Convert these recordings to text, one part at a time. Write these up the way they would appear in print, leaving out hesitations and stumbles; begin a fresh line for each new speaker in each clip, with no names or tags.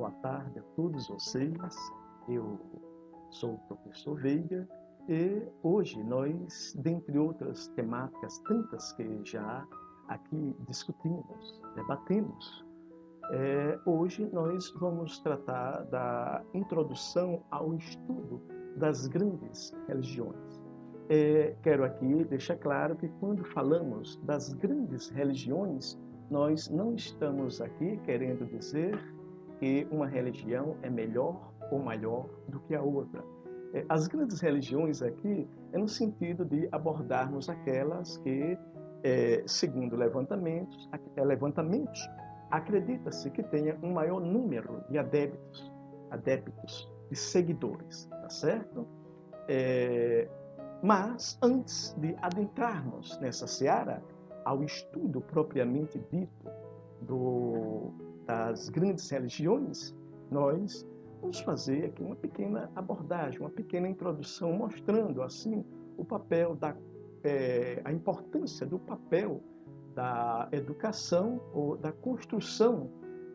boa tarde a todos vocês. Eu sou o professor Veiga e hoje nós, dentre outras temáticas tantas que já aqui discutimos, debatemos, hoje nós vamos tratar da introdução ao estudo das grandes religiões. Quero aqui deixar claro que quando falamos das grandes religiões, nós não estamos aqui querendo dizer que uma religião é melhor ou maior do que a outra. As grandes religiões aqui é no sentido de abordarmos aquelas que, segundo levantamentos, acredita-se que tenha um maior número de adeptos, de seguidores, tá certo? Mas, antes de adentrarmos nessa seara, ao estudo propriamente dito das grandes religiões, nós vamos fazer aqui uma pequena abordagem, uma pequena introdução, mostrando assim o papel a importância do papel da educação ou da construção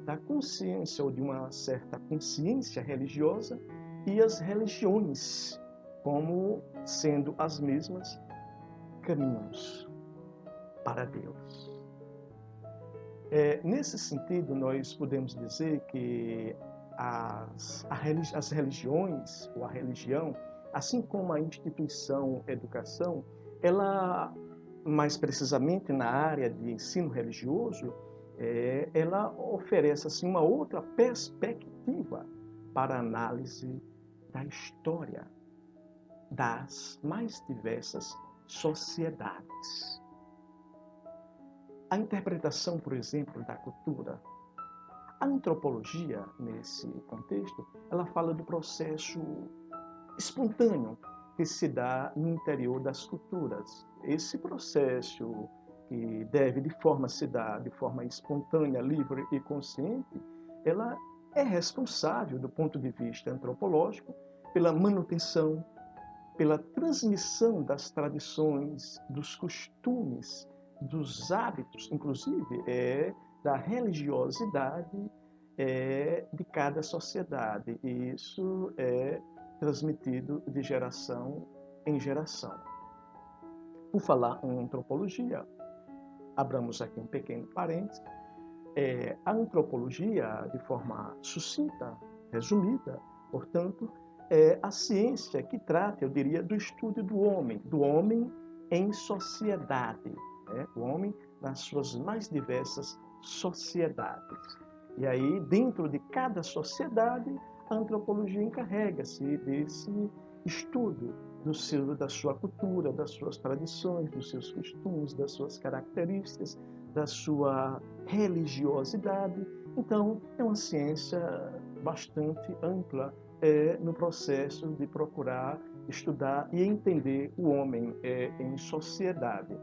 da consciência ou de uma certa consciência religiosa e as religiões como sendo as mesmas caminhos para Deus. Nesse sentido, nós podemos dizer que as religiões, ou a religião, assim como a instituição educação, ela, mais precisamente na área de ensino religioso, ela oferece assim, uma outra perspectiva para a análise da história das mais diversas sociedades. A interpretação, por exemplo, da cultura. A antropologia, nesse contexto, ela fala do processo espontâneo que se dá no interior das culturas. Esse processo que deve se dar de forma espontânea, livre e consciente, ela é responsável, do ponto de vista antropológico, pela manutenção, pela transmissão das tradições, dos costumes, dos hábitos, inclusive da religiosidade de cada sociedade. E isso é transmitido de geração em geração. Por falar em antropologia, abramos aqui um pequeno parênteses, a antropologia, de forma sucinta, resumida, portanto, é a ciência que trata, eu diria, do estudo do homem em sociedade, o homem nas suas mais diversas sociedades. E aí, dentro de cada sociedade, a antropologia encarrega-se desse estudo da sua cultura, das suas tradições, dos seus costumes, das suas características, da sua religiosidade. Então, é uma ciência bastante ampla no processo de procurar estudar e entender o homem em sociedade.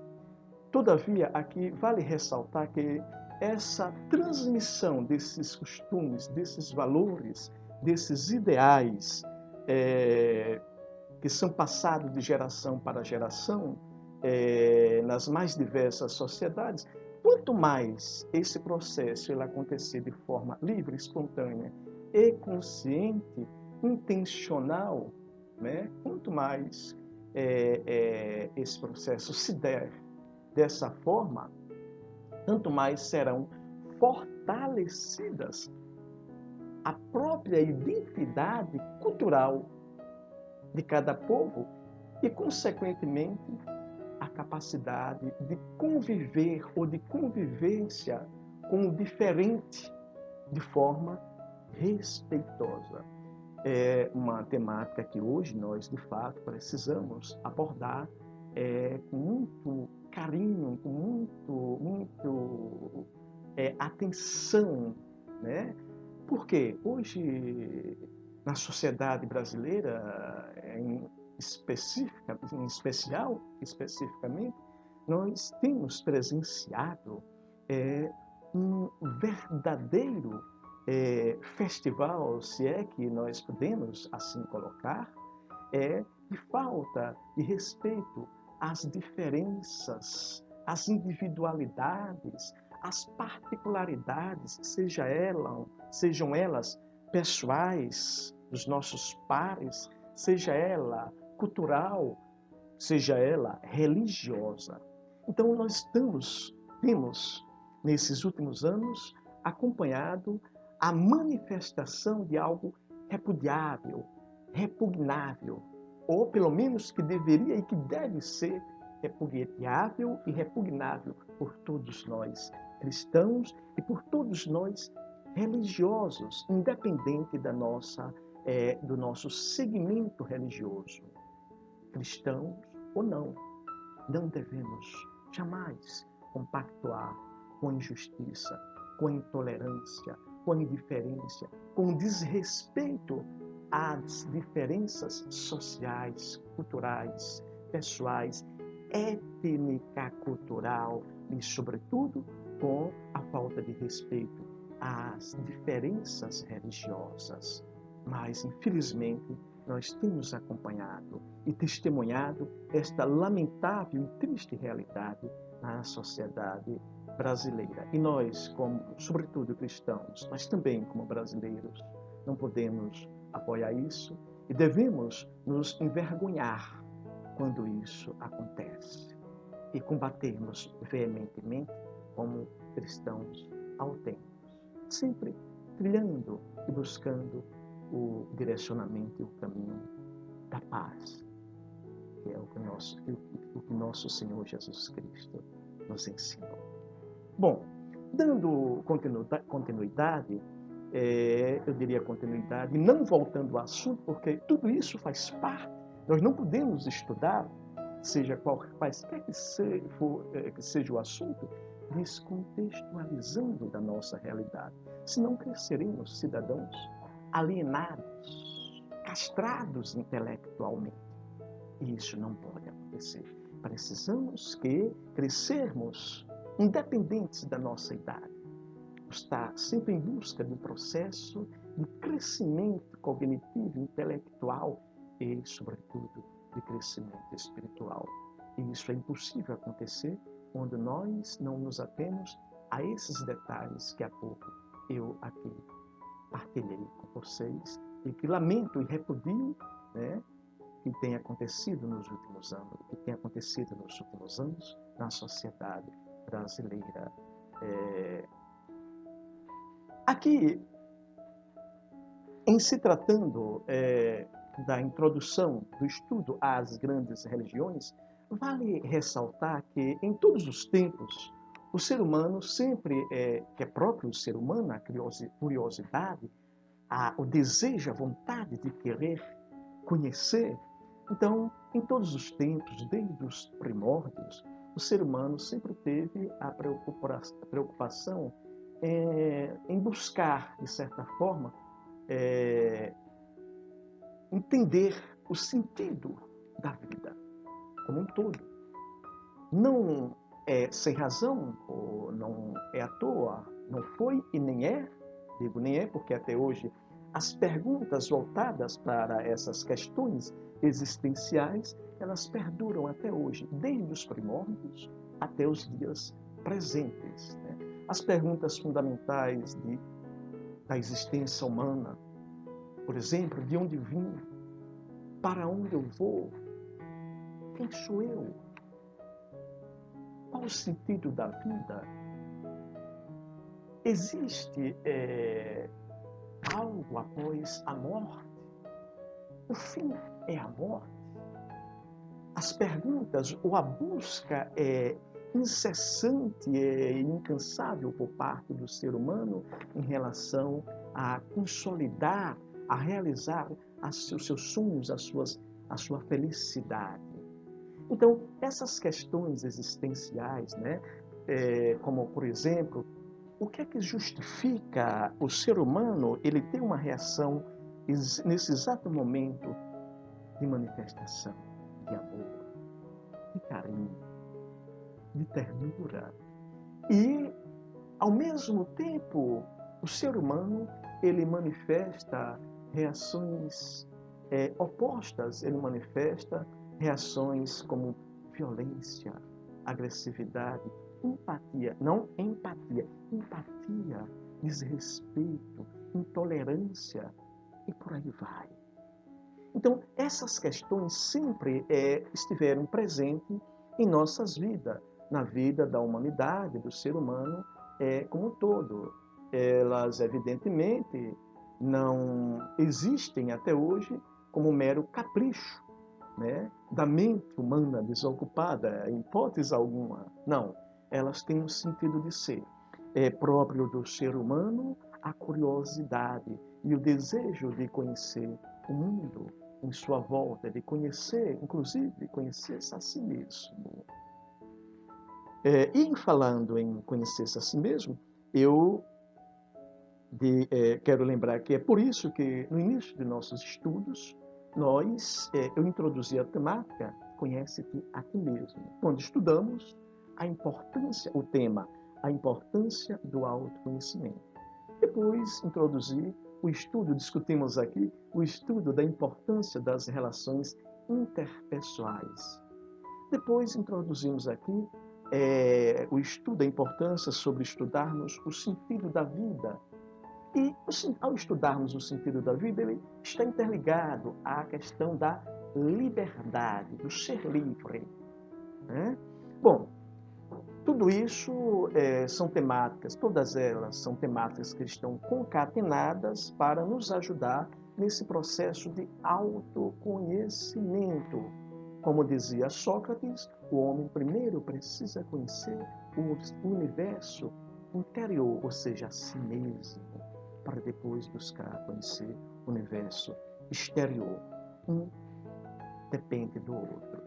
Todavia, aqui vale ressaltar que essa transmissão desses costumes, desses valores, desses ideais que são passados de geração para geração nas mais diversas sociedades, quanto mais esse processo ele acontecer de forma livre, espontânea e consciente, intencional, né? Quanto mais esse processo se der dessa forma, tanto mais serão fortalecidas a própria identidade cultural de cada povo e, consequentemente, a capacidade de conviver ou de convivência com o diferente de forma respeitosa. É uma temática que hoje nós, de fato, precisamos abordar com muito carinho, com muito atenção, né? Porque hoje, na sociedade brasileira, especificamente, nós temos presenciado um verdadeiro festival, se é que nós podemos assim colocar, de falta de respeito às diferenças, às individualidades, às particularidades, sejam elas pessoais dos nossos pares, seja ela cultural, seja ela religiosa. Então, nós temos, nesses últimos anos, acompanhado a manifestação de algo repudiável, repugnável, ou pelo menos que deveria e que deve ser repudiável e repugnável por todos nós cristãos e por todos nós religiosos, independente do nosso segmento religioso, cristãos ou não. Não devemos jamais compactuar com a injustiça, com a intolerância, com a indiferença, com o desrespeito às diferenças sociais, culturais, pessoais, étnica-cultural e, sobretudo, com a falta de respeito às diferenças religiosas. Mas, infelizmente, nós temos acompanhado e testemunhado esta lamentável e triste realidade na sociedade brasileira. E nós, como, sobretudo cristãos, mas também como brasileiros, não podemos apoiar isso e devemos nos envergonhar quando isso acontece e combatermos veementemente como cristãos autênticos, sempre trilhando e buscando o direcionamento e o caminho da paz, que é o que nosso Senhor Jesus Cristo nos ensinou. Bom, dando continuidade, eu diria continuidade, não voltando ao assunto, porque tudo isso faz parte. Nós não podemos estudar, seja quaisquer que seja o assunto, descontextualizando da nossa realidade. Senão cresceremos cidadãos alienados, castrados intelectualmente. E isso não pode acontecer. Precisamos crescermos independentes da nossa idade. Estar sempre em busca de um processo de crescimento cognitivo, intelectual e, sobretudo, de crescimento espiritual. E isso é impossível acontecer quando nós não nos atemos a esses detalhes que há pouco eu aqui partilhei com vocês e que lamento e repudio, que tem acontecido nos últimos anos, na sociedade brasileira. Aqui, em se tratando da introdução do estudo às grandes religiões, vale ressaltar que em todos os tempos o ser humano sempre, que é próprio do ser humano, a curiosidade, o desejo, a vontade de querer conhecer. Então, em todos os tempos, desde os primórdios, o ser humano sempre teve a preocupação em buscar, de certa forma, entender o sentido da vida como um todo. Não é sem razão, ou não é à toa, não foi e nem é, digo nem é porque até hoje as perguntas voltadas para essas questões existenciais, elas perduram até hoje, desde os primórdios até os dias presentes. As perguntas fundamentais da existência humana, por exemplo, de onde vim, para onde eu vou, quem sou eu, qual o sentido da vida, existe algo após a morte, o fim é a morte. As perguntas ou a busca é incessante e incansável por parte do ser humano em relação a consolidar, a realizar os seus sonhos, a sua felicidade. Então, essas questões existenciais, como, por exemplo, o que é que justifica o ser humano ele ter uma reação nesse exato momento de manifestação de amor, de carinho, de ternura. E, ao mesmo tempo, o ser humano ele manifesta reações opostas, ele manifesta reações como violência, agressividade, empatia, não empatia, desrespeito, intolerância e por aí vai. Então, essas questões sempre estiveram presentes em nossas vidas, na vida da humanidade, do ser humano como um todo. Elas, evidentemente, não existem até hoje como mero capricho, né, da mente humana desocupada, em hipótese alguma. Não, elas têm um sentido de ser. É próprio do ser humano a curiosidade e o desejo de conhecer o mundo em sua volta, de conhecer, inclusive, conhecer-se a si mesmo. E em falando em conhecer-se a si mesmo, eu quero lembrar que é por isso que, no início de nossos estudos, eu introduzi a temática Conhece-te a ti mesmo, quando estudamos o tema, a importância do autoconhecimento. Depois introduzi discutimos aqui o estudo da importância das relações interpessoais. Depois introduzimos aqui o estudo da importância sobre estudarmos o sentido da vida. E ao estudarmos o sentido da vida, ele está interligado à questão da liberdade, do ser livre. Né? Bom, tudo isso são temáticas, todas elas são temáticas que estão concatenadas para nos ajudar nesse processo de autoconhecimento. Como dizia Sócrates, o homem primeiro precisa conhecer o universo interior, ou seja, a si mesmo, para depois buscar conhecer o universo exterior. Um depende do outro.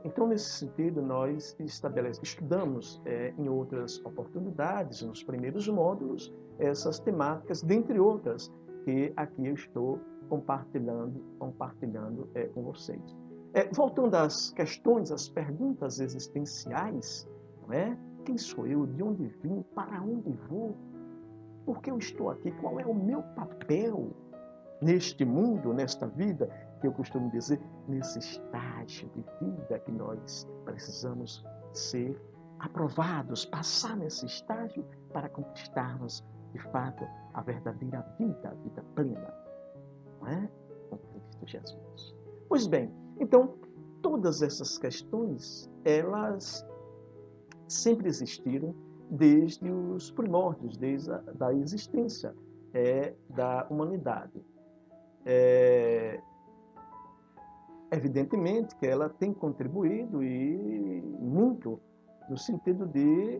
Então, nesse sentido, nós estudamos em outras oportunidades, nos primeiros módulos, essas temáticas, dentre outras, que aqui eu estou compartilhando com vocês. Voltando às questões, às perguntas existenciais, não é? Quem sou eu? De onde vim? Para onde vou? Por que eu estou aqui? Qual é o meu papel neste mundo, nesta vida, que eu costumo dizer, nesse estágio de vida que nós precisamos ser aprovados, passar nesse estágio para conquistarmos, de fato, a verdadeira vida, a vida plena, não é? Com Cristo Jesus. Pois bem, então, todas essas questões, elas sempre existiram desde os primórdios, desde a existência da humanidade. Evidentemente que ela tem contribuído e muito no sentido de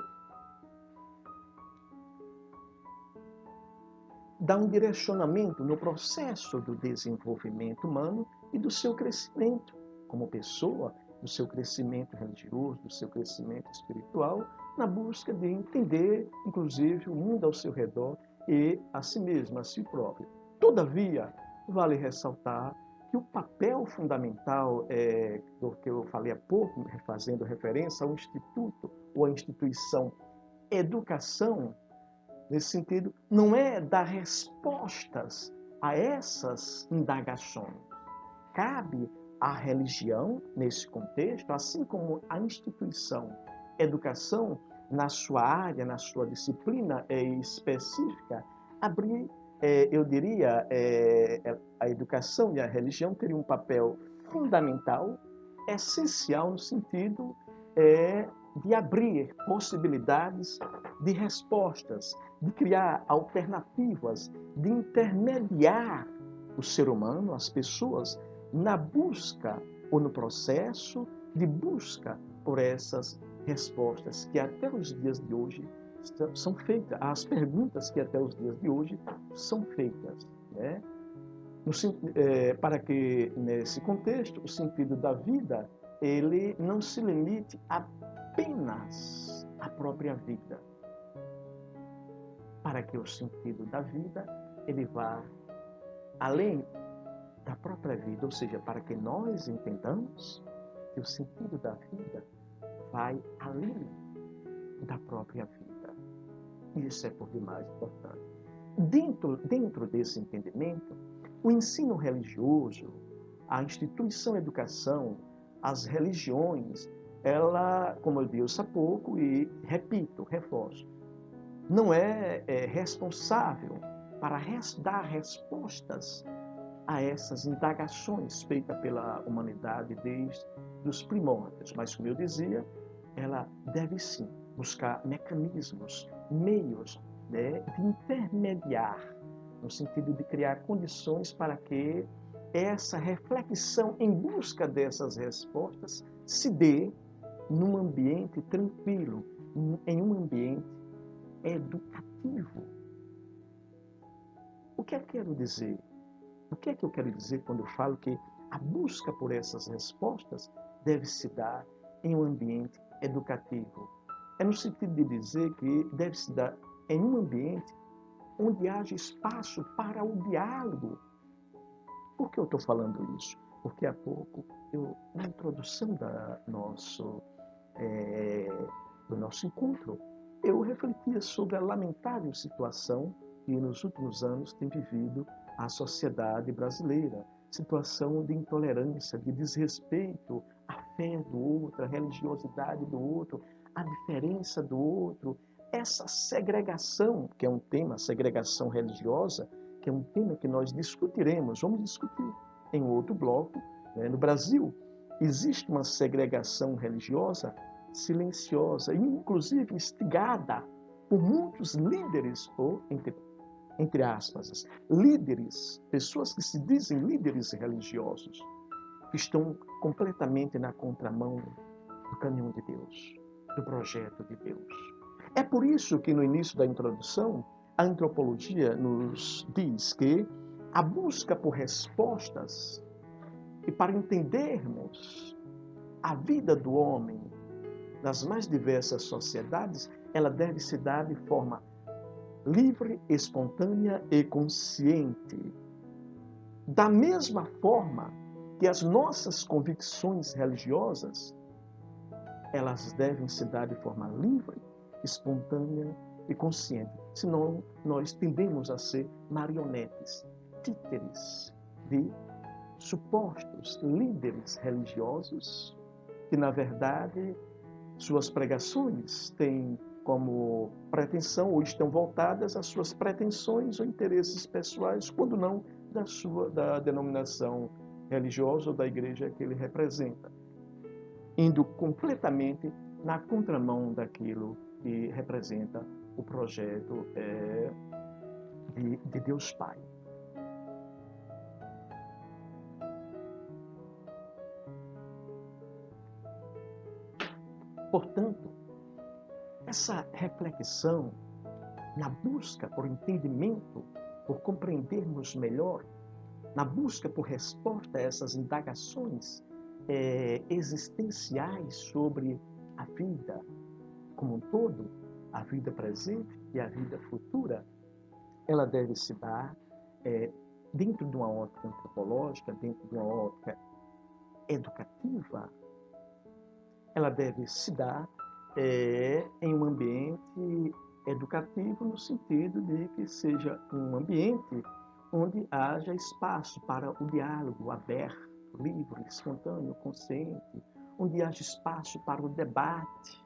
dar um direcionamento no processo do desenvolvimento humano e do seu crescimento como pessoa, do seu crescimento religioso, do seu crescimento espiritual, na busca de entender, inclusive, o mundo ao seu redor e a si mesmo, a si próprio. Todavia, vale ressaltar que o papel fundamental do que eu falei há pouco, fazendo referência ao instituto ou à instituição educação, nesse sentido, não é dar respostas a essas indagações. Cabe à religião, nesse contexto, assim como à instituição educação, na sua área, na sua disciplina específica, abrir, eu diria, a educação e a religião teriam um papel fundamental, essencial no sentido de abrir possibilidades de respostas, de criar alternativas, de intermediar o ser humano, as pessoas, na busca ou no processo de busca por essas respostas que até os dias de hoje são feitas, as perguntas que até os dias de hoje são feitas, né? Para que, nesse contexto, o sentido da vida ele não se limite apenas à própria vida. Para que o sentido da vida ele vá além da própria vida, ou seja, para que nós entendamos que o sentido da vida vai além da própria vida. Isso é por demais importante. Dentro desse entendimento, o ensino religioso, a instituição educação, as religiões, ela, como eu disse há pouco, e repito, reforço, não é responsável para dar respostas a essas indagações feitas pela humanidade desde os primórdios. Mas, como eu dizia, ela deve sim buscar mecanismos, meios, né, de intermediar, no sentido de criar condições para que essa reflexão em busca dessas respostas se dê num ambiente tranquilo, em um ambiente educativo. O que eu quero dizer? O que é que eu quero dizer quando eu falo que a busca por essas respostas deve se dar em um ambiente educativo? É no sentido de dizer que deve se dar em um ambiente onde haja espaço para o diálogo. Por que eu estou falando isso? Porque há pouco, na introdução do nosso encontro, eu refletia sobre a lamentável situação que nos últimos anos tem vivido a sociedade brasileira. Situação de intolerância, de desrespeito à fé do outro, à religiosidade do outro, à diferença do outro. Essa segregação, que é um tema, segregação religiosa, que é um tema que nós discutiremos, vamos discutir em outro bloco. Né? No Brasil, existe uma segregação religiosa silenciosa, inclusive instigada por muitos líderes, ou entre aspas, líderes, pessoas que se dizem líderes religiosos, que estão completamente na contramão do caminho de Deus, do projeto de Deus. É por isso que no início da introdução, a antropologia nos diz que a busca por respostas e para entendermos a vida do homem nas mais diversas sociedades, ela deve se dar de forma livre, espontânea e consciente. Da mesma forma que as nossas convicções religiosas, elas devem se dar de forma livre, espontânea e consciente. Senão, nós tendemos a ser marionetes, títeres de supostos líderes religiosos que, na verdade, suas pregações têm como pretensão ou estão voltadas às suas pretensões ou interesses pessoais, quando não da denominação religiosa ou da igreja que ele representa, indo completamente na contramão daquilo que representa o projeto de Deus Pai. Portanto, essa reflexão na busca por entendimento, por compreendermos melhor, na busca por resposta a essas indagações existenciais sobre a vida como um todo, a vida presente e a vida futura, ela deve se dar dentro de uma ótica antropológica, dentro de uma ótica educativa. Ela deve se dar em um ambiente educativo, no sentido de que seja um ambiente onde haja espaço para o diálogo aberto, livre, espontâneo, consciente, onde haja espaço para o debate,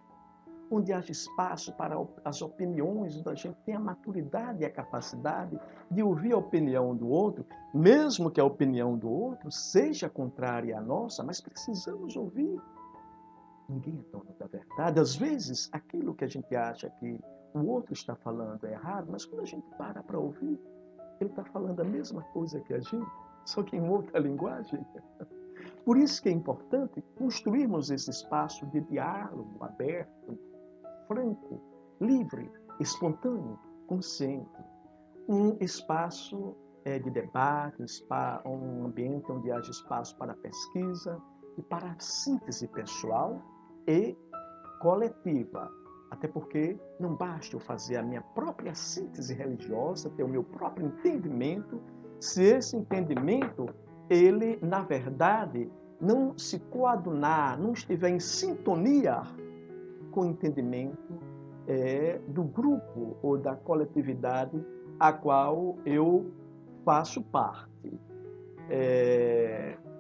onde haja espaço para as opiniões, onde a gente tenha a maturidade e a capacidade de ouvir a opinião do outro, mesmo que a opinião do outro seja contrária à nossa, mas precisamos ouvir. Ninguém é dono da verdade. Às vezes, aquilo que a gente acha que o outro está falando é errado, mas quando a gente para ouvir, ele está falando a mesma coisa que a gente, só que em outra linguagem. Por isso que é importante construirmos esse espaço de diálogo aberto, franco, livre, espontâneo, consciente. Um espaço de debate, um ambiente onde haja espaço para pesquisa e para a síntese pessoal e coletiva. Até porque não basta eu fazer a minha própria síntese religiosa, ter o meu próprio entendimento, se esse entendimento, ele, na verdade, não se coadunar, não estiver em sintonia com o entendimento do grupo ou da coletividade a qual eu faço parte.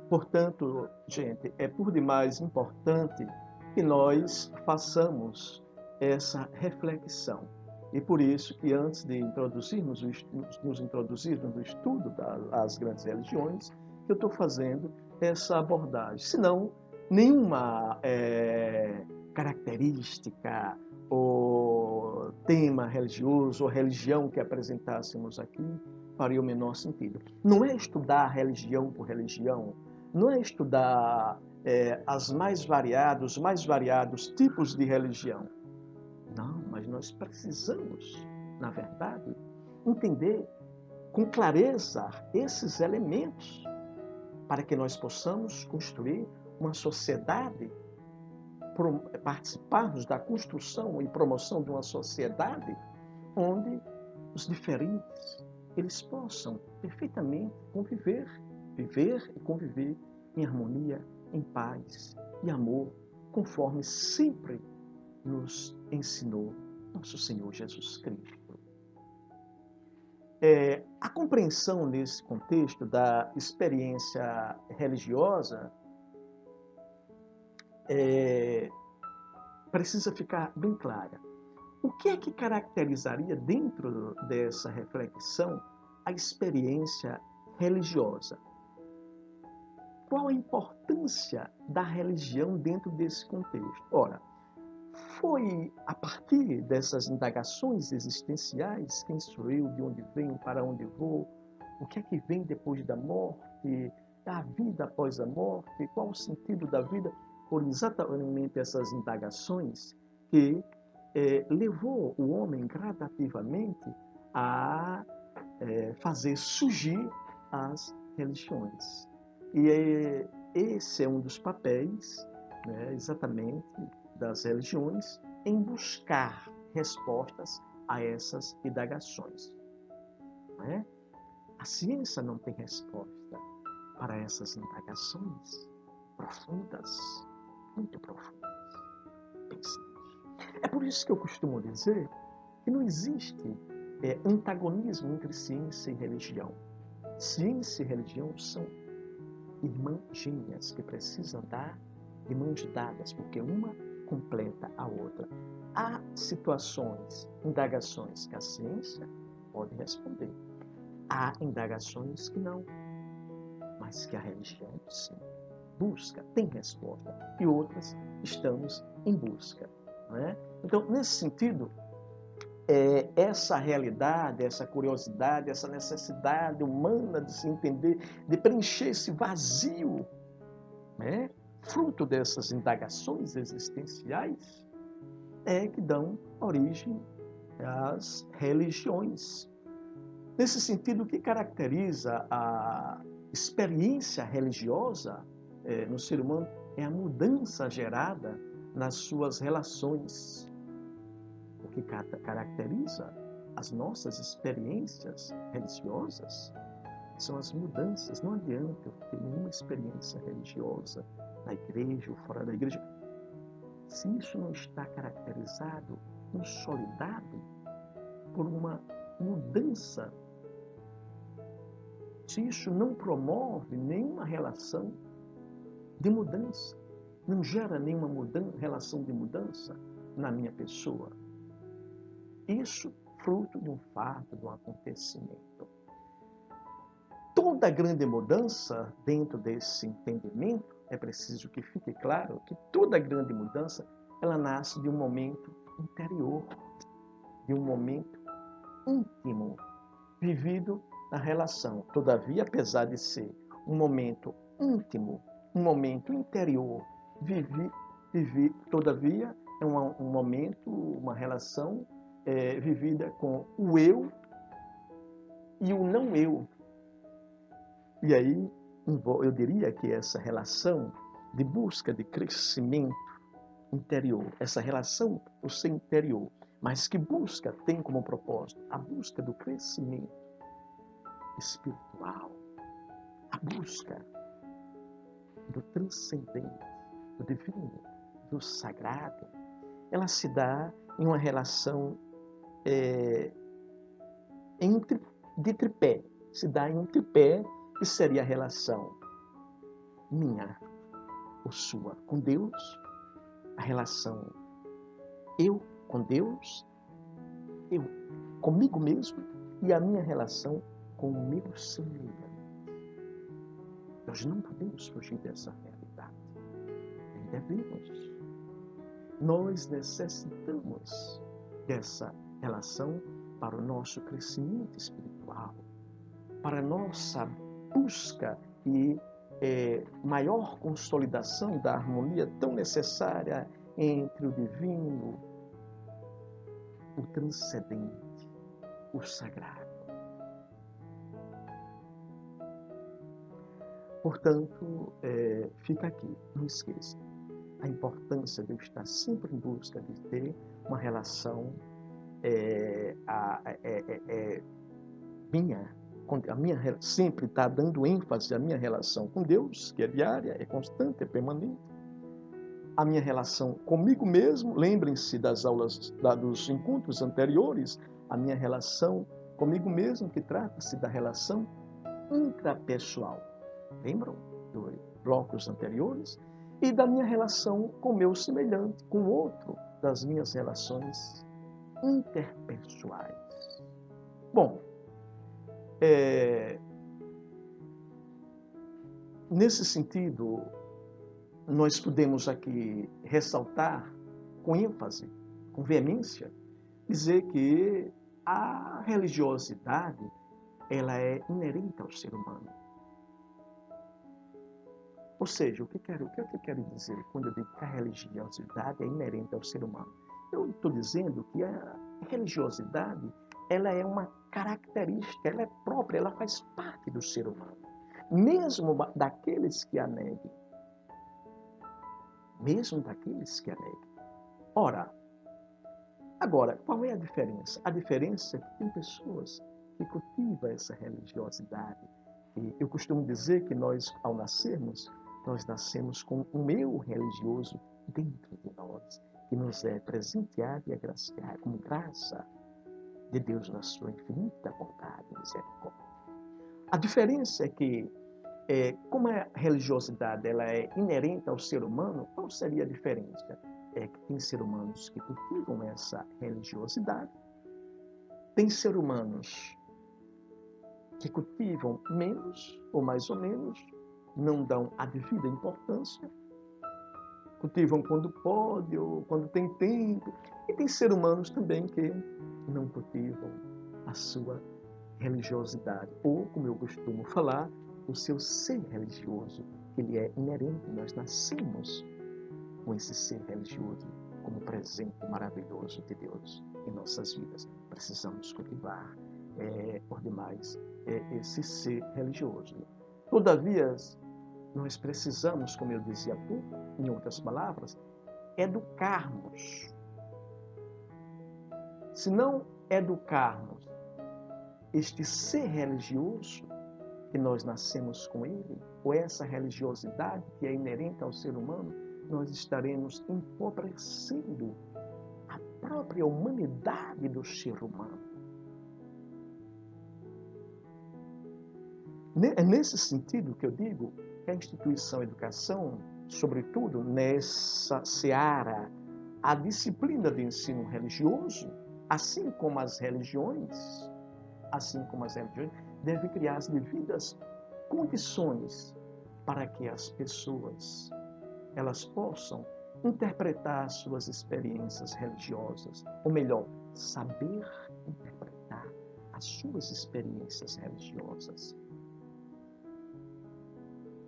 Portanto, gente, é por demais importante que nós façamos essa reflexão. E por isso que antes de nos introduzirmos no estudo das grandes religiões, que eu estou fazendo essa abordagem. Senão, nenhuma característica ou tema religioso ou religião que apresentássemos aqui faria o menor sentido. Não é estudar religião por religião, não é estudar os mais variados tipos de religião. Não, mas nós precisamos, na verdade, entender com clareza esses elementos para que nós possamos construir uma sociedade, participarmos da construção e promoção de uma sociedade onde os diferentes eles possam perfeitamente viver e conviver em harmonia, em paz e amor, conforme sempre nos ensinou nosso Senhor Jesus Cristo. A compreensão nesse contexto da experiência religiosa precisa ficar bem clara. O que é que caracterizaria dentro dessa reflexão a experiência religiosa? Qual a importância da religião dentro desse contexto? Ora, foi a partir dessas indagações existenciais, quem sou eu, de onde venho, para onde vou, o que é que vem depois da morte, a vida após a morte, qual o sentido da vida, foram exatamente essas indagações que levou o homem gradativamente a fazer surgir as religiões. E esse é um dos papéis, né, exatamente, das religiões em buscar respostas a essas indagações. Não é? A ciência não tem resposta para essas indagações profundas, muito profundas. Pense nisso. É por isso que eu costumo dizer que não existe antagonismo entre ciência e religião. Ciência e religião são irmãs gêmeas que precisam dar de mãos dadas, porque uma completa a outra. Há situações, indagações que a ciência pode responder. Há indagações que não, mas que a religião, sim, busca, tem resposta. E outras estamos em busca. Não é? Então, nesse sentido, essa realidade, essa curiosidade, essa necessidade humana de se entender, de preencher esse vazio, né? Fruto dessas indagações existenciais, que dão origem às religiões. Nesse sentido, o que caracteriza a experiência religiosa no ser humano é a mudança gerada nas suas relações. O que caracteriza as nossas experiências religiosas são as mudanças. Não adianta eu ter nenhuma experiência religiosa na igreja ou fora da igreja, se isso não está caracterizado, consolidado por uma mudança, se isso não promove nenhuma relação de mudança, não gera nenhuma relação de mudança na minha pessoa. Isso fruto de um fato, de um acontecimento. Toda grande mudança dentro desse entendimento, é preciso que fique claro que toda grande mudança, ela nasce de um momento interior, de um momento íntimo, vivido na relação. Todavia, apesar de ser um momento íntimo, um momento interior, todavia, é um momento, uma relação vivida com o eu e o não eu. E aí, eu diria que essa relação de busca de crescimento interior, essa relação por ser interior, mas que tem como propósito a busca do crescimento espiritual, a busca do transcendente, do divino, do sagrado, ela se dá em uma relação de tripé, se dá em um tripé que seria a relação minha ou sua com Deus, a relação eu com Deus, eu comigo mesmo e a minha relação com o meu semelhante. Nós não podemos fugir dessa realidade. Nem devemos. Nós necessitamos dessa relação para o nosso crescimento espiritual, para a nossa busca e maior consolidação da harmonia tão necessária entre o divino, o transcendente, o sagrado. Portanto, fica aqui, não esqueça, a importância de eu estar sempre em busca de ter uma relação sempre está dando ênfase à minha relação com Deus, que é diária, é constante, é permanente. A minha relação comigo mesmo, lembrem-se das aulas, dos encontros anteriores, a minha relação comigo mesmo, que trata-se da relação intrapessoal. Lembram dos blocos anteriores? E da minha relação com o meu semelhante, com o outro, das minhas relações interpessoais. Bom, nesse sentido, nós podemos aqui ressaltar com ênfase, com veemência, dizer que a religiosidade ela é inerente ao ser humano. Ou seja, o que eu quero dizer quando eu digo que a religiosidade é inerente ao ser humano? Eu estou dizendo que a religiosidade ela é uma característica, ela é própria, ela faz parte do ser humano. Mesmo daqueles que a neguem. Mesmo daqueles que a neguem. Ora, agora, qual é a diferença? A diferença é que tem pessoas que cultivam essa religiosidade. E eu costumo dizer que nós, ao nascermos, nós nascemos com um eu religioso dentro de nós, que nos é presenteado e agraciado como graça de Deus na sua infinita bondade e misericórdia. A diferença é que, como a religiosidade ela é inerente ao ser humano, qual seria a diferença? É que tem seres humanos que cultivam essa religiosidade, tem seres humanos que cultivam menos ou mais ou menos, não dão a devida importância, cultivam quando pode ou quando tem tempo, e tem seres humanos também que não cultivam a sua religiosidade, ou, como eu costumo falar, o seu ser religioso, que ele é inerente, nós nascemos com esse ser religioso como presente maravilhoso de Deus em nossas vidas. Precisamos cultivar, por demais, esse ser religioso. Todavia, nós precisamos, como eu dizia há pouco, em outras palavras, educarmos. Se não educarmos este ser religioso que nós nascemos com ele, ou essa religiosidade que é inerente ao ser humano, nós estaremos empobrecendo a própria humanidade do ser humano. É nesse sentido que eu digo que a instituição educação, sobretudo nessa seara, a disciplina de ensino religioso, assim como as religiões, deve criar as devidas condições para que as pessoas elas possam interpretar suas experiências religiosas, ou melhor, saber interpretar as suas experiências religiosas.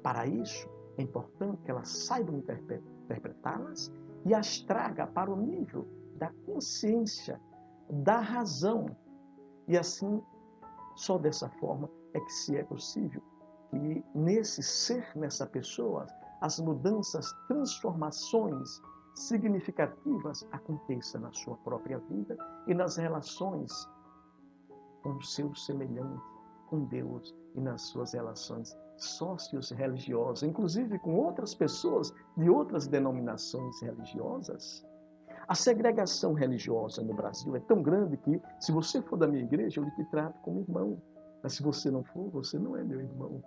Para isso, é importante que elas saibam interpretá-las e as traga para o nível da consciência, da razão. E assim, só dessa forma é que se é possível que nesse ser, nessa pessoa, as mudanças, transformações significativas aconteçam na sua própria vida e nas relações com o seu semelhante, com Deus e nas suas relações sócios religiosas, inclusive com outras pessoas de outras denominações religiosas. A segregação religiosa no Brasil é tão grande que, se você for da minha igreja, eu lhe trato como irmão. Mas se você não for, você não é meu irmão.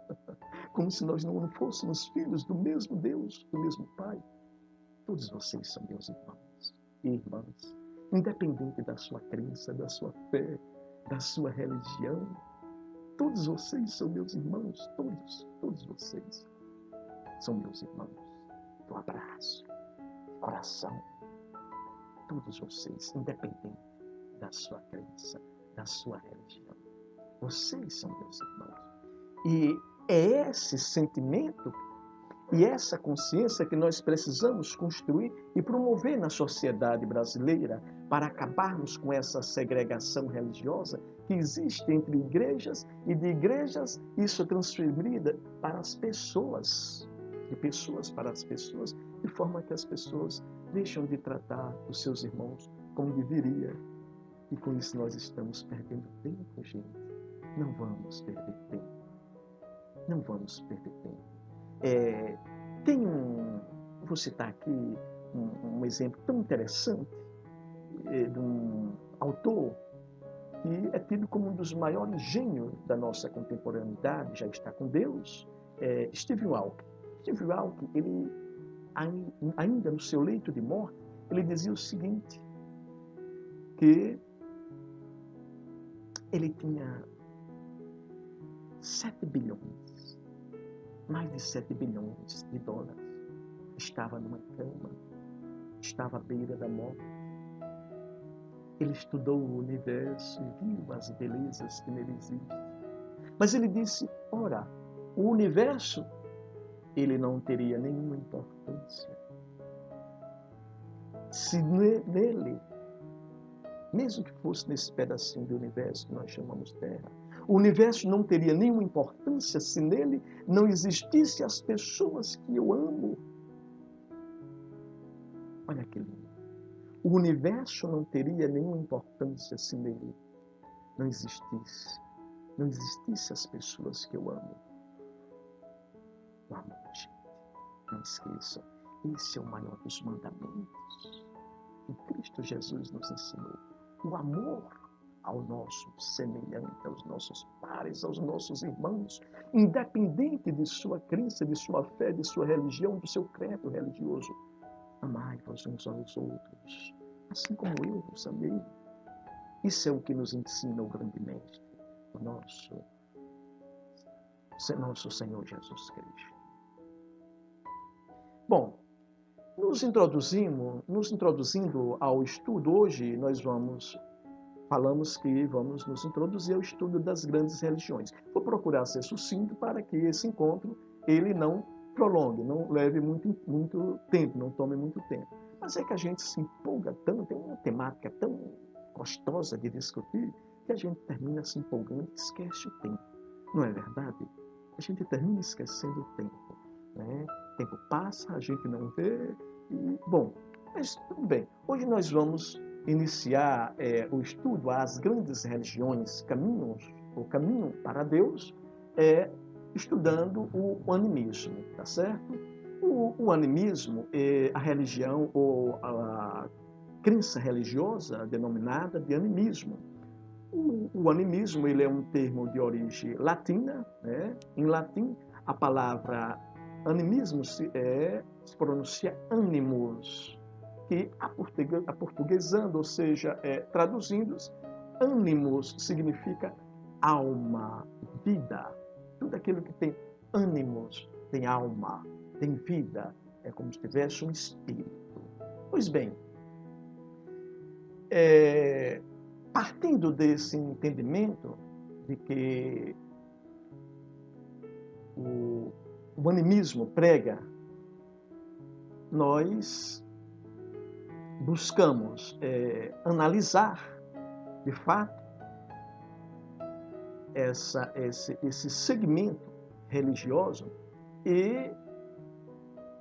Como se nós não fôssemos filhos do mesmo Deus, do mesmo Pai. Todos vocês são meus irmãos e irmãs, independente da sua crença, da sua fé, da sua religião. Todos vocês são meus irmãos, todos vocês são meus irmãos. Do abraço, coração, todos vocês, independente da sua crença, da sua religião. Vocês são meus irmãos. E é esse sentimento e essa consciência que nós precisamos construir e promover na sociedade brasileira para acabarmos com essa segregação religiosa que existe entre igrejas e de igrejas isso transferida para as pessoas, de pessoas para as pessoas, de forma que as pessoas deixam de tratar os seus irmãos como deveria. E com isso nós estamos perdendo tempo, gente. Não vamos perder tempo. Não vamos perder tempo. Vou citar aqui um exemplo tão interessante de um autor que é tido como um dos maiores gênios da nossa contemporaneidade, já está com Deus, Stephen Hawking. Stephen Hawking, ele, ainda no seu leito de morte, ele dizia o seguinte, que ele tinha 7 bilhões, mais de 7 bilhões de dólares. Estava numa cama, estava à beira da morte. Ele estudou o universo e viu as belezas que nele existem. Mas ele disse, ora, o universo, ele não teria nenhuma importância se nele, mesmo que fosse nesse pedacinho do universo que nós chamamos Terra, o universo não teria nenhuma importância se nele não existissem as pessoas que eu amo. Olha que lindo. O universo não teria nenhuma importância se nele não existisse as pessoas que eu amo. O amor, gente. Não esqueçam, esse é o maior dos mandamentos que Cristo Jesus nos ensinou. O amor ao nosso semelhante, aos nossos pares, aos nossos irmãos, independente de sua crença, de sua fé, de sua religião, do seu credo religioso. Amai-vos uns aos outros, assim como eu vos amei. Isso é o que nos ensina o grande mestre, o nosso Senhor Jesus Cristo. Bom, nos introduzindo ao estudo, hoje nós falamos que vamos nos introduzir ao estudo das grandes religiões. Vou procurar ser sucinto para que esse encontro ele não prolongue, não leve muito tempo, não tome muito tempo. Mas é que a gente se empolga tanto, tem uma temática tão gostosa de discutir, que a gente termina se empolgando e esquece o tempo. Não é verdade? A gente termina esquecendo o tempo, né? O tempo passa, a gente não vê, e, bom, mas tudo bem. Hoje nós vamos iniciar o estudo às grandes religiões, o caminho para Deus, estudando o animismo, tá certo? O animismo é a religião ou a crença religiosa denominada de animismo. O animismo ele é um termo de origem latina, né? Em latim, a palavra animismo se pronuncia animus, que aportuguesando, ou seja, traduzindo, animus significa alma, vida. Tudo aquilo que tem ânimos, tem alma, tem vida, é como se tivesse um espírito. Pois bem, partindo desse entendimento de que o animismo prega, nós buscamos analisar, de fato, esse segmento religioso, e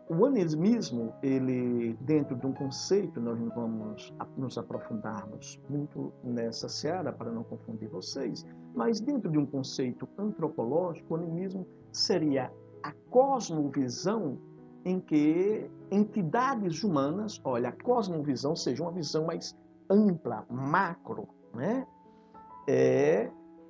o animismo, ele, dentro de um conceito, nós não vamos nos aprofundarmos muito nessa seara para não confundir vocês, mas dentro de um conceito antropológico, o animismo seria a cosmovisão em que entidades humanas, olha, a cosmovisão seja uma visão mais ampla, macro, né?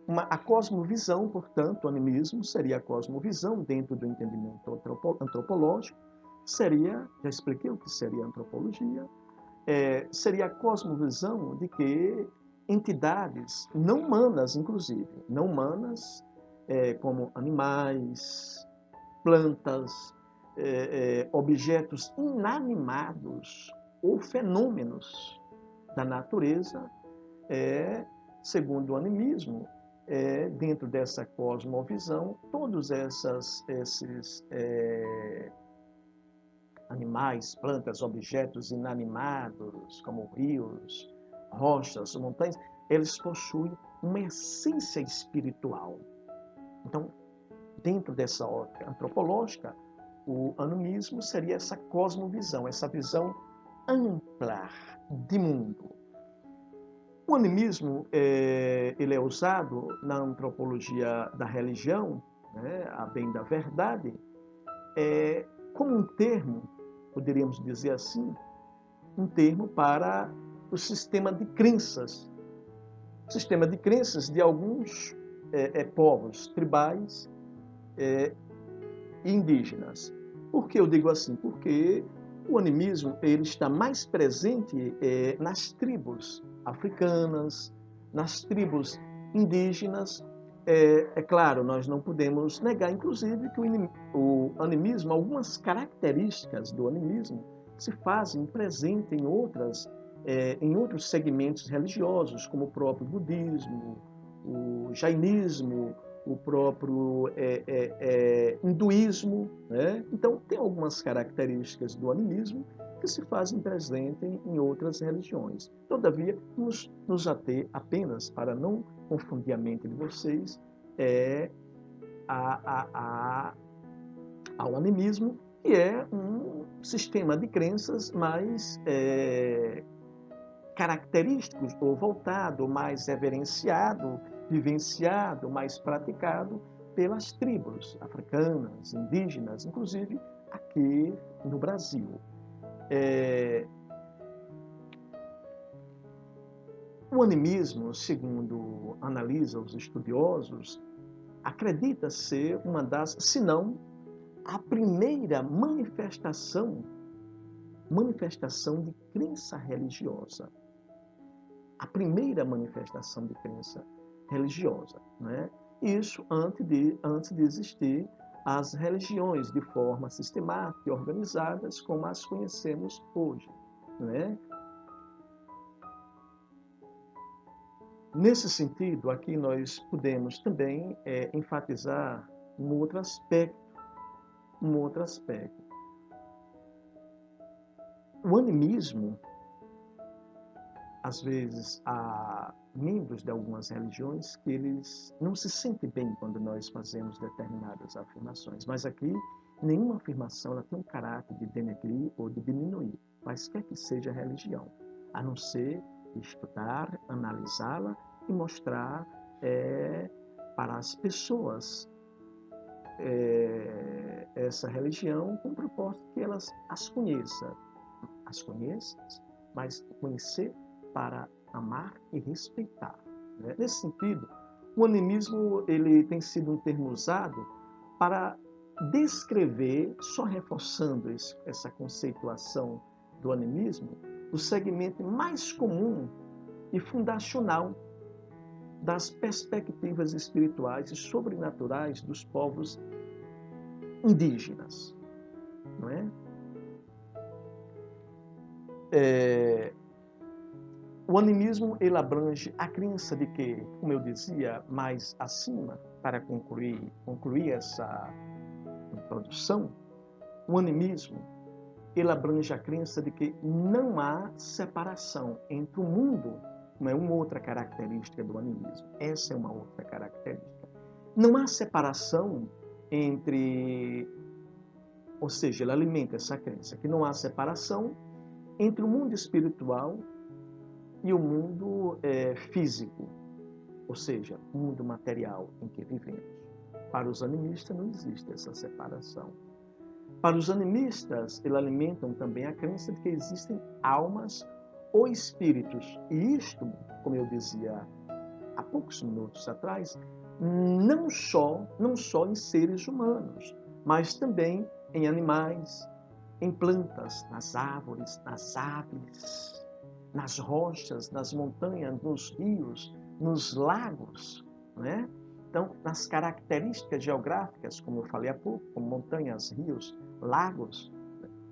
A cosmovisão, portanto, o animismo seria a cosmovisão dentro do entendimento antropológico, seria, já expliquei o que seria antropologia, seria a cosmovisão de que entidades não humanas, inclusive, não humanas, como animais, plantas, objetos inanimados ou fenômenos da natureza, segundo o animismo, dentro dessa cosmovisão, todos esses animais, plantas, objetos inanimados, como rios, rochas, montanhas, eles possuem uma essência espiritual. Então, dentro dessa ótica antropológica, o animismo seria essa cosmovisão, essa visão ampla de mundo. O animismo ele é usado na antropologia da religião, né, a bem da verdade, como um termo, poderíamos dizer assim, um termo para o sistema de crenças. O sistema de crenças de alguns povos tribais e indígenas. Por que eu digo assim? Porque o animismo ele está mais presente nas tribos africanas, nas tribos indígenas. Claro, nós não podemos negar, inclusive, que o animismo, algumas características do animismo se fazem presente em outros segmentos religiosos, como o próprio budismo, o jainismo, o próprio hinduísmo, né? Então, tem algumas características do animismo que se fazem presente em outras religiões. Todavia, nos ater apenas, para não confundir a mente de vocês, ao animismo, que é um sistema de crenças mais característicos, ou voltado, mais reverenciado, vivenciado, mais praticado pelas tribos africanas, indígenas, inclusive aqui no Brasil. O animismo, segundo analisam os estudiosos, acredita ser uma das, se não a primeira manifestação de crença religiosa. A primeira manifestação de crença religiosa, né? Isso antes de existir as religiões de forma sistemática e organizadas como as conhecemos hoje, né? Nesse sentido, aqui nós podemos também enfatizar um outro aspecto. O animismo, às vezes, há membros de algumas religiões que eles não se sentem bem quando nós fazemos determinadas afirmações. Mas aqui, nenhuma afirmação ela tem um caráter de denegrir ou de diminuir, quaisquer que seja a religião, a não ser estudar, analisá-la e mostrar para as pessoas essa religião com o propósito que elas as conheçam, mas conhecer para amar e respeitar. Né? Nesse sentido, o animismo ele tem sido um termo usado para descrever, só reforçando essa conceituação do animismo, o segmento mais comum e fundacional das perspectivas espirituais e sobrenaturais dos povos indígenas. Não é? O animismo ele abrange a crença de que, como eu dizia mais acima, para concluir essa introdução, o animismo ele abrange a crença de que não há separação entre o mundo, não é uma outra característica do animismo, essa é uma outra característica. Não há separação entre, ou seja, ele alimenta essa crença, que não há separação entre o mundo espiritual e o mundo físico, ou seja, o mundo material em que vivemos. Para os animistas não existe essa separação. Para os animistas, eles alimentam também a crença de que existem almas ou espíritos. E isto, como eu dizia há poucos minutos atrás, não só em seres humanos, mas também em animais, em plantas, nas árvores, nas aves. nas rochas, nas montanhas, nos rios, nos lagos, né? Então, nas características geográficas, como eu falei há pouco, como montanhas, rios, lagos,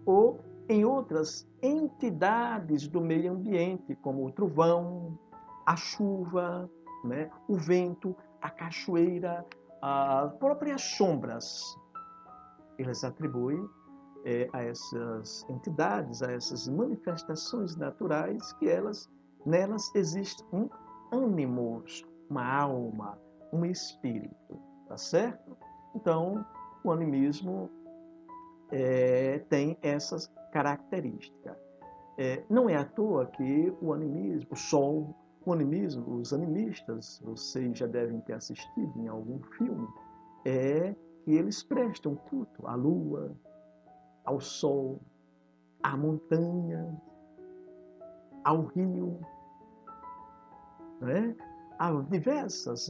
ou em outras entidades do meio ambiente, como o trovão, a chuva, né? O vento, a cachoeira, as próprias sombras. Eles atribuem a essas entidades, a essas manifestações naturais, que nelas existe um ânimos, uma alma, um espírito, tá certo? Então, o animismo tem essas características. Não é à toa que o animismo, o sol, o animismo, os animistas, vocês já devem ter assistido em algum filme, que eles prestam culto à lua, ao sol, à montanha, ao rio, né? A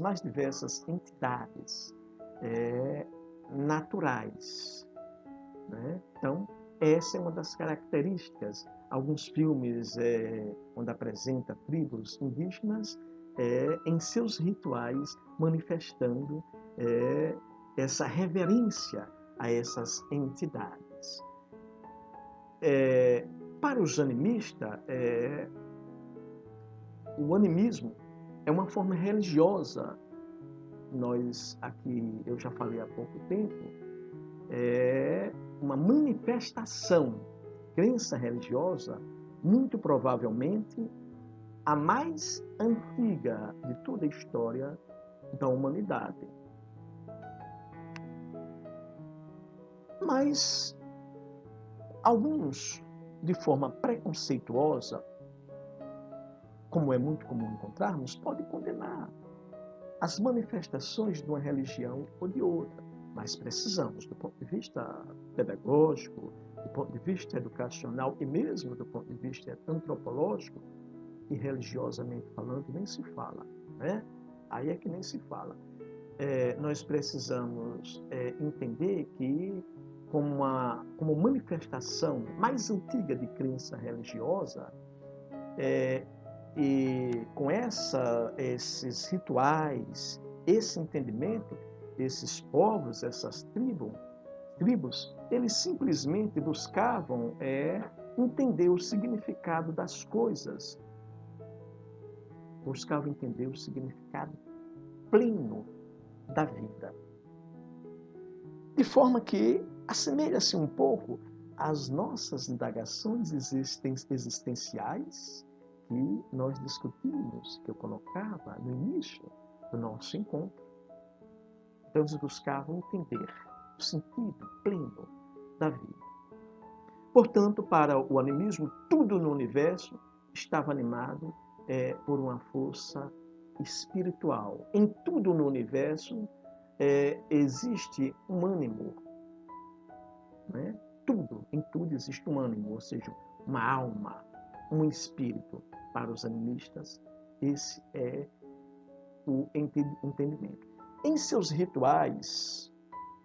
mais diversas entidades naturais, né? Então, essa é uma das características. Alguns filmes, onde apresenta tribos indígenas, em seus rituais, manifestando essa reverência a essas entidades. Para os animistas, o animismo é uma forma religiosa. Eu já falei há pouco tempo, é uma manifestação, crença religiosa, muito provavelmente a mais antiga de toda a história da humanidade. Mas alguns, de forma preconceituosa, como é muito comum encontrarmos, podem condenar as manifestações de uma religião ou de outra. Mas precisamos, do ponto de vista pedagógico, do ponto de vista educacional e mesmo do ponto de vista antropológico, e religiosamente falando, nem se fala, né? Aí é que nem se fala. Nós precisamos entender que, como manifestação mais antiga de crença religiosa, e com esses rituais, esse entendimento, esses povos, essas tribos, eles simplesmente buscavam entender o significado das coisas, buscavam entender o significado pleno da vida. De forma que assemelha-se um pouco às nossas indagações existenciais que nós discutimos, que eu colocava no início do nosso encontro. Então, eles buscavam entender o sentido pleno da vida. Portanto, para o animismo, tudo no universo estava animado por uma força espiritual. Em tudo no universo existe um ânimo, né? Em tudo existe um ânimo, ou seja, uma alma, um espírito. Para os animistas, esse é o entendimento. Em seus rituais,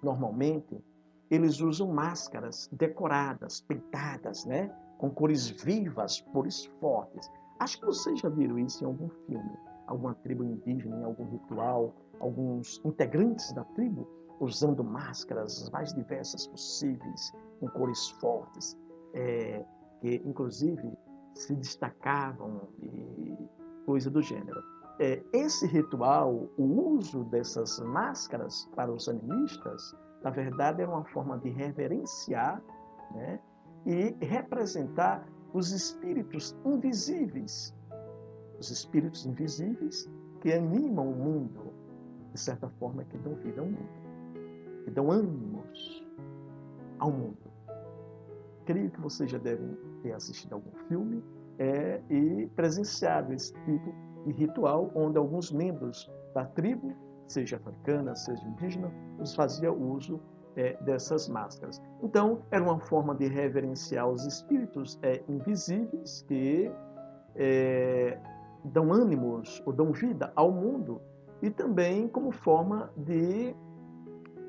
normalmente, eles usam máscaras decoradas, pintadas, né? Com cores vivas, cores fortes. Acho que vocês já viram isso em algum filme, alguma tribo indígena, em algum ritual, alguns integrantes da tribo usando máscaras as mais diversas possíveis, com cores fortes, que inclusive se destacavam e coisa do gênero. Esse ritual, o uso dessas máscaras para os animistas, na verdade, era uma forma de reverenciar, né, e representar os espíritos invisíveis que animam o mundo, de certa forma, que dão vida ao mundo, que dão ânimos ao mundo. Creio que vocês já devem ter assistido algum filme e presenciado esse tipo de ritual, onde alguns membros da tribo, seja africana, seja indígena, os faziam uso dessas máscaras. Então, era uma forma de reverenciar os espíritos invisíveis que dão ânimos ou dão vida ao mundo, e também como forma de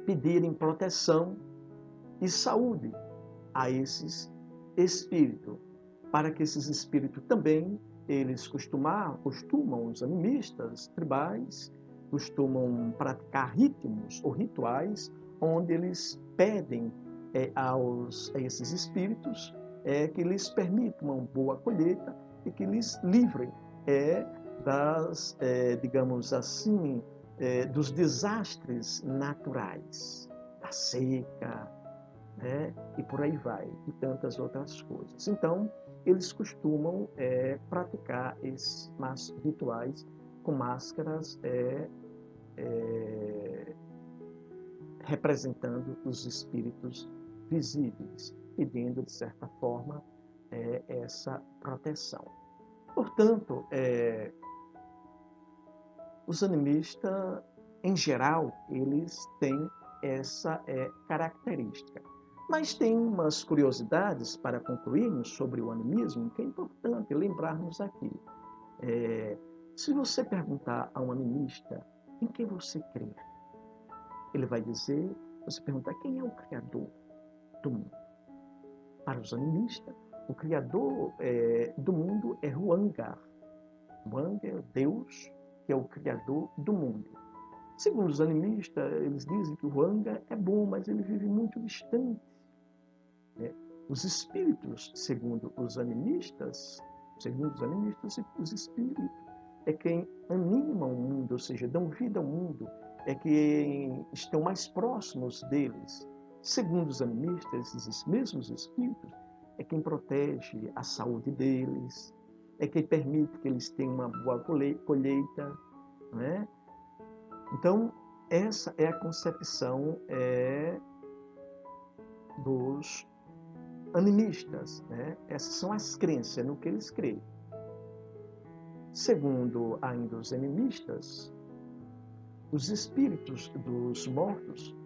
pedirem proteção e saúde a esses espíritos, para que esses espíritos também, eles costumam, os animistas tribais, costumam praticar ritmos ou rituais onde eles pedem a esses espíritos que lhes permitam uma boa colheita e que lhes livrem das, digamos assim, dos desastres naturais, da seca, né? E por aí vai, e tantas outras coisas. Então, eles costumam praticar esses rituais com máscaras representando os espíritos visíveis, pedindo, de certa forma, essa proteção. Portanto, os animistas, em geral, eles têm essa característica. Mas tem umas curiosidades para concluirmos sobre o animismo que é importante lembrarmos aqui. Se você perguntar a um animista em que você crê, ele vai dizer, você perguntar quem é o Criador do mundo. Para os animistas, o Criador do mundo é Huanga. Huanga é Deus, que é o Criador do mundo. Segundo os animistas, eles dizem que o Huanga é bom, mas ele vive muito distante. Os espíritos, segundo os animistas, os espíritos é quem animam o mundo, ou seja, dão vida ao mundo, é quem estão mais próximos deles. Segundo os animistas, esses mesmos espíritos é quem protege a saúde deles, é quem permite que eles tenham uma boa colheita, né? Então, essa é a concepção dos animistas, né? Essas são as crenças no que eles creem. Segundo ainda os animistas, os espíritos dos mortos,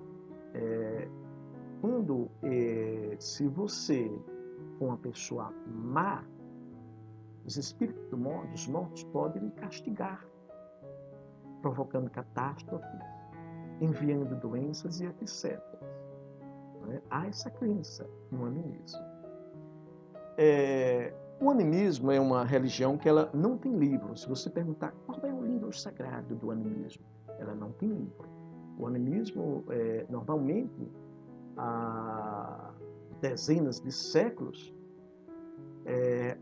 se você for uma pessoa má, os espíritos dos mortos podem lhe castigar, provocando catástrofes, enviando doenças e etc. Há essa crença no animismo. O animismo é uma religião que ela não tem livro. Se você perguntar qual é o livro sagrado do animismo, ela não tem livro. O animismo, normalmente, há dezenas de séculos,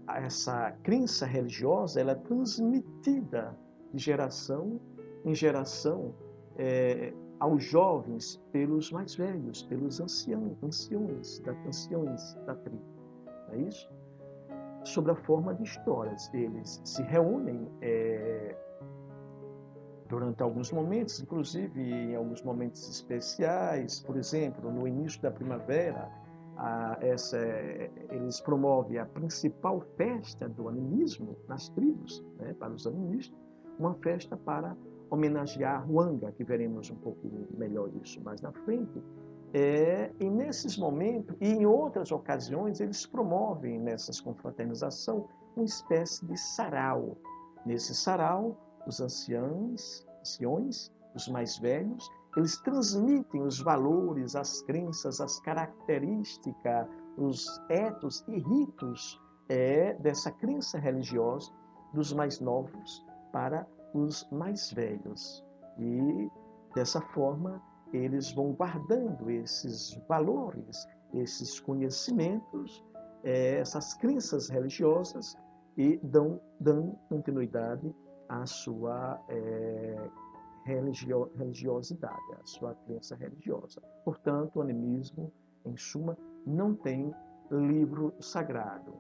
essa crença religiosa ela é transmitida de geração em geração aos jovens pelos mais velhos, pelos anciões da tribo. Não é isso? Sob a forma de histórias. Eles se reúnem durante alguns momentos, inclusive em alguns momentos especiais, por exemplo, no início da primavera, eles promovem a principal festa do animismo nas tribos, né, para os animistas, uma festa para homenagear Huanga, que veremos um pouquinho melhor isso mais na frente. E nesses momentos, e em outras ocasiões, eles promovem nessas confraternizações uma espécie de sarau. Nesse sarau, os anciões, os mais velhos, eles transmitem os valores, as crenças, as características, os etos e ritos dessa crença religiosa dos mais novos para os mais velhos. E, dessa forma, eles vão guardando esses valores, esses conhecimentos, essas crenças religiosas e dão continuidade à sua religiosidade, à sua crença religiosa. Portanto, o animismo, em suma, não tem livro sagrado.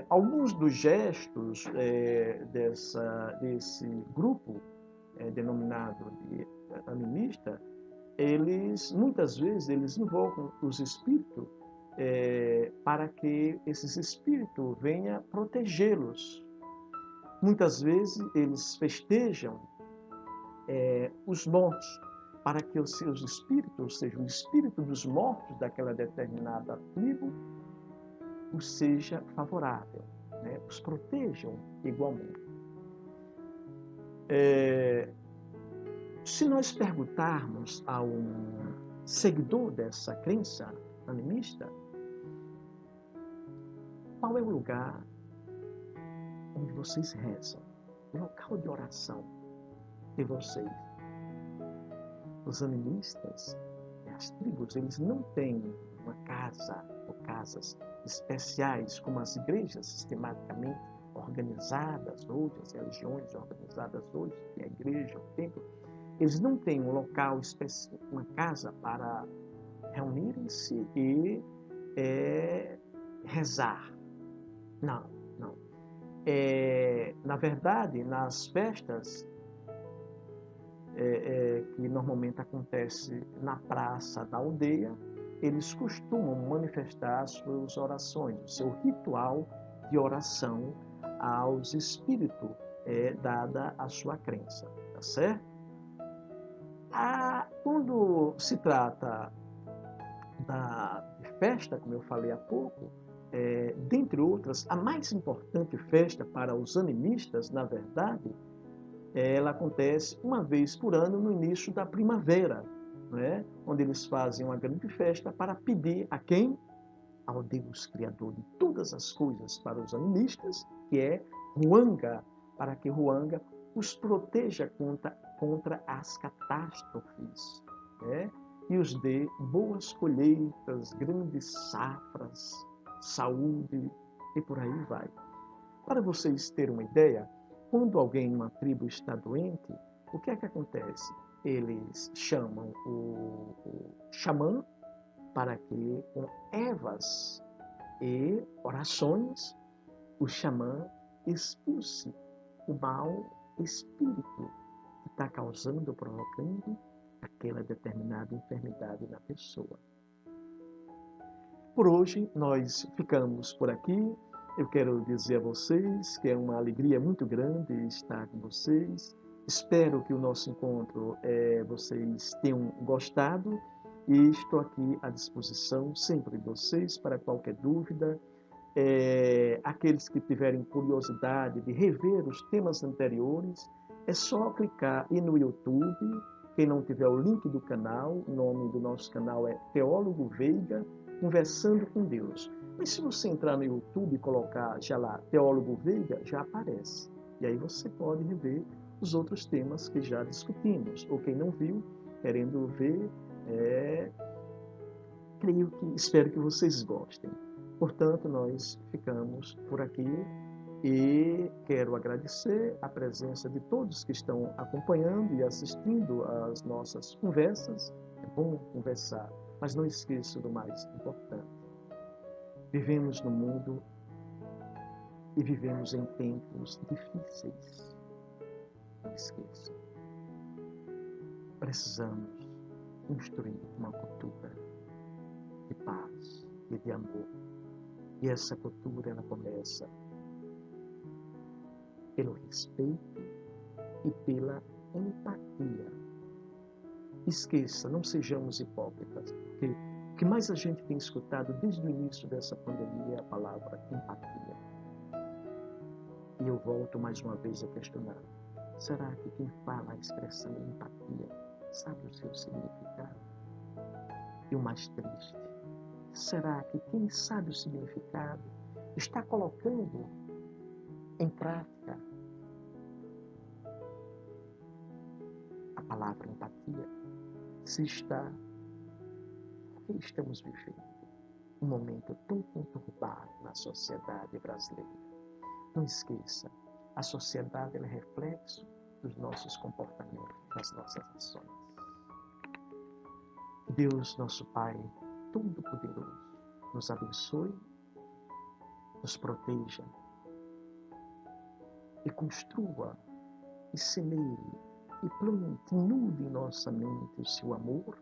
Alguns dos gestos desse grupo denominado de animista, muitas vezes, eles invocam os espíritos para que esses espíritos venham protegê-los. Muitas vezes, eles festejam os mortos, para que os seus espíritos, ou seja, o espírito dos mortos daquela determinada tribo, os seja favorável, né? Os protejam igualmente. Se nós perguntarmos a um seguidor dessa crença animista, qual é o lugar onde vocês rezam? O local de oração de vocês. Os animistas, as tribos, eles não têm uma casa ou casas especiais como as igrejas sistematicamente organizadas hoje, as religiões organizadas hoje, que é a igreja, o templo. Eles não têm um local específico, uma casa para reunirem-se e rezar. Não, não. Na verdade, nas festas que normalmente acontece na praça da aldeia, eles costumam manifestar as suas orações, o seu ritual de oração aos espíritos, dada a sua crença, tá certo? Quando se trata de festa, como eu falei há pouco, dentre outras, a mais importante festa para os animistas, na verdade, ela acontece uma vez por ano no início da primavera, né? Onde eles fazem uma grande festa para pedir a quem? Ao Deus Criador de todas as coisas para os animistas, que é Huanga, para que Huanga os proteja contra as catástrofes, né? E os dê boas colheitas, grandes safras, saúde e por aí vai. Para vocês terem uma ideia, quando alguém numa tribo está doente, o que é que acontece? Eles chamam o xamã para que, com ervas e orações, o xamã expulse o mau espírito que está causando, provocando aquela determinada enfermidade na pessoa. Por hoje, nós ficamos por aqui. Eu quero dizer a vocês que é uma alegria muito grande estar com vocês. Espero que o nosso encontro vocês tenham gostado e estou aqui à disposição sempre de vocês para qualquer dúvida. Aqueles que tiverem curiosidade de rever os temas anteriores, é só clicar e no YouTube. Quem não tiver o link do canal, o nome do nosso canal é Teólogo Veiga, Conversando com Deus. Mas se você entrar no YouTube e colocar já lá Teólogo Veiga, já aparece. E aí você pode rever os outros temas que já discutimos. Ou quem não viu, querendo ver, espero que vocês gostem. Portanto, nós ficamos por aqui e quero agradecer a presença de todos que estão acompanhando e assistindo às nossas conversas. É bom conversar, mas não esqueça do mais importante. Vivemos no mundo e vivemos em tempos difíceis. Não esqueça. Precisamos construir uma cultura de paz e de amor. E essa cultura, ela começa pelo respeito e pela empatia. Esqueça, não sejamos hipócritas, porque o que mais a gente tem escutado desde o início dessa pandemia é a palavra empatia. E eu volto mais uma vez a questionar, será que quem fala a expressão empatia sabe o seu significado? E o mais triste, será que quem sabe o significado está colocando em prática a palavra empatia? Se está, porque estamos vivendo um momento tão conturbado na sociedade brasileira. Não esqueça, a sociedade é reflexo dos nossos comportamentos, das nossas ações. Deus, nosso Pai Todo-Poderoso, nos abençoe, nos proteja e construa e semeie e plante, nude em nossa mente o seu amor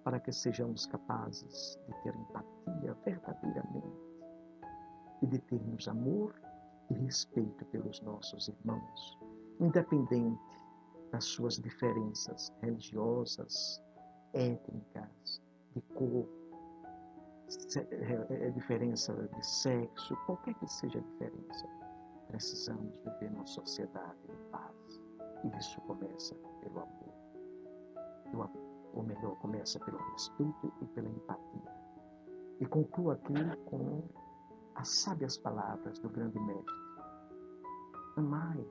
para que sejamos capazes de ter empatia verdadeiramente e de termos amor e respeito pelos nossos irmãos, independente das suas diferenças religiosas, étnicas, de cor, diferença de sexo, qualquer que seja a diferença. Precisamos viver numa sociedade de paz. E isso começa pelo amor. Ou melhor, começa pelo respeito e pela empatia. E concluo aqui com as sábias palavras do grande mestre. Amai-vos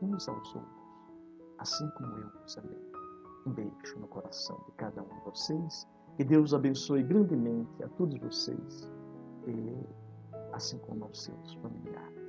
uns aos outros, assim como eu vos amei. Um beijo no coração de cada um de vocês. Que Deus abençoe grandemente a todos vocês, assim como aos seus familiares.